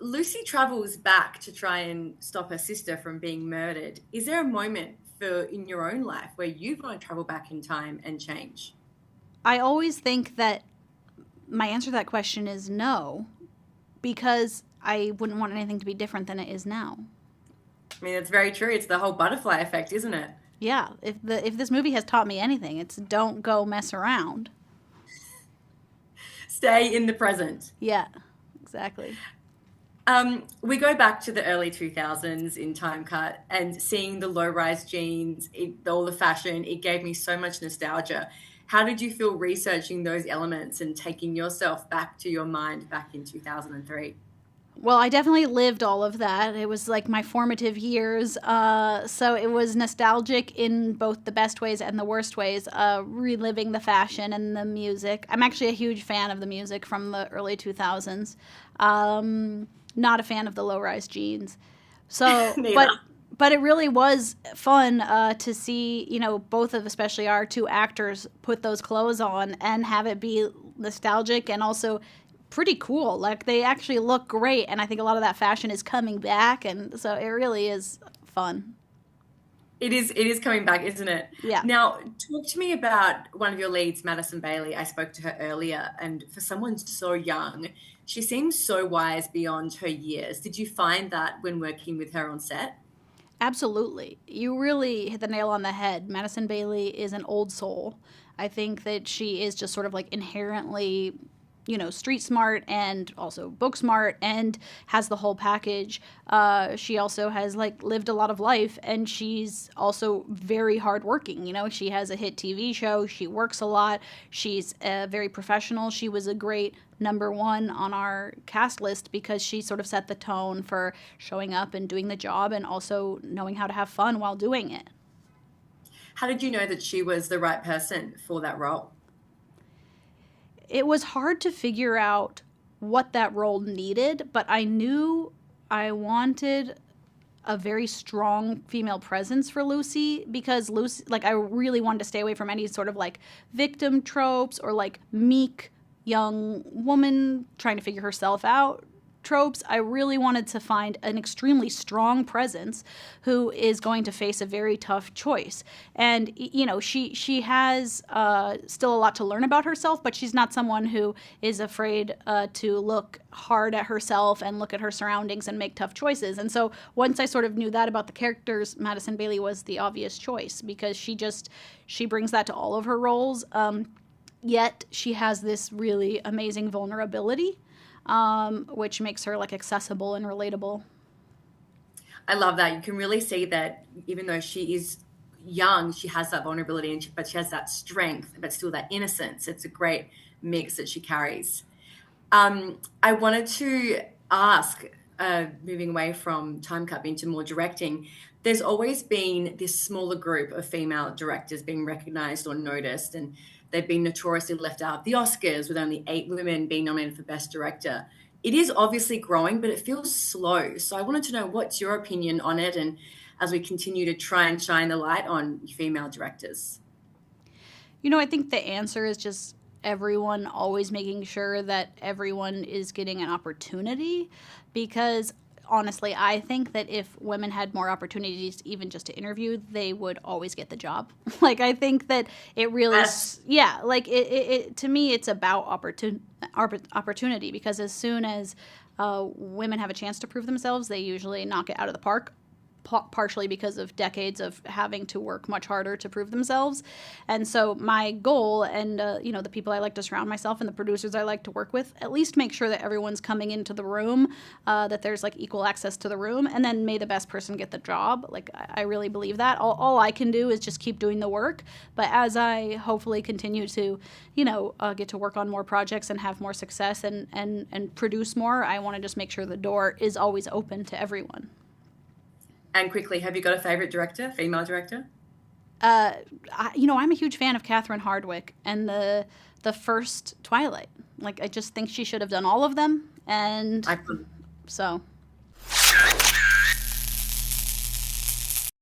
Lucy travels back to try and stop her sister from being murdered. Is there a moment for in your own life where you want to travel back in time and change? I always think that my answer to that question is no, because I wouldn't want anything to be different than it is now. I mean, it's very true. It's the whole butterfly effect, isn't it? Yeah, if this movie has taught me anything, it's don't go mess around. Stay in the present. Yeah, exactly. We go back to the early 2000s in Time Cut and seeing the low-rise jeans, all the fashion, it gave me so much nostalgia. How did you feel researching those elements and taking yourself back to your mind back in 2003? Well, I definitely lived all of that. It was like my formative years. So it was nostalgic in both the best ways and the worst ways, reliving the fashion and the music. I'm actually a huge fan of the music from the early 2000s. Not a fan of the low rise jeans. So, Neither. but it really was fun to see, both of especially our two actors put those clothes on and have it be nostalgic and also pretty cool. Like they actually look great, and I think a lot of that fashion is coming back, and so it really is fun. It is coming back, isn't it? Yeah. Now, talk to me about one of your leads, Madison Bailey. I spoke to her earlier, and for someone so young, she seems so wise beyond her years. Did you find that when working with her on set? Absolutely. You really hit the nail on the head. Madison Bailey is an old soul. I think that she is just sort of like inherently, street smart and also book smart and has the whole package. She also has like lived a lot of life, and she's also very hardworking. She has a hit TV show. She works a lot. She's very professional. She was a great number one on our cast list because she sort of set the tone for showing up and doing the job and also knowing how to have fun while doing it. How did you know that she was the right person for that role? It was hard to figure out what that role needed, but I knew I wanted a very strong female presence for Lucy because Lucy, like, I really wanted to stay away from any sort of like victim tropes or like meek young woman trying to figure herself out tropes. I really wanted to find an extremely strong presence who is going to face a very tough choice. And she has still a lot to learn about herself, but she's not someone who is afraid to look hard at herself and look at her surroundings and make tough choices. And so once I sort of knew that about the characters, Madison Bailey was the obvious choice because she brings that to all of her roles. Yet she has this really amazing vulnerability, which makes her like accessible and relatable. I love that. You can really see that even though she is young, she has that vulnerability, but she has that strength, but still that innocence. It's a great mix that she carries. I wanted to ask, moving away from time cut into more directing, there's always been this smaller group of female directors being recognized or noticed, and they've been notoriously left out of the Oscars with only 8 women being nominated for Best Director. It is obviously growing, but it feels slow. So I wanted to know what's your opinion on it, and as we continue to try and shine the light on female directors. I think the answer is just everyone always making sure that everyone is getting an opportunity because honestly, I think that if women had more opportunities, even just to interview, they would always get the job. Like, I think that it really, Yes. yeah, like to me, it's about opportunity because as soon as women have a chance to prove themselves, they usually knock it out of the park. Partially because of decades of having to work much harder to prove themselves. And so my goal and, the people I like to surround myself and the producers I like to work with, at least make sure that everyone's coming into the room, that there's like equal access to the room, and then may the best person get the job. Like, I really believe that. All I can do is just keep doing the work. But as I hopefully continue to, get to work on more projects and have more success and produce more, I want to just make sure the door is always open to everyone. And quickly, have you got a favorite director, female director? I'm a huge fan of Catherine Hardwicke and the first Twilight. Like, I just think she should have done all of them, and I couldn't. so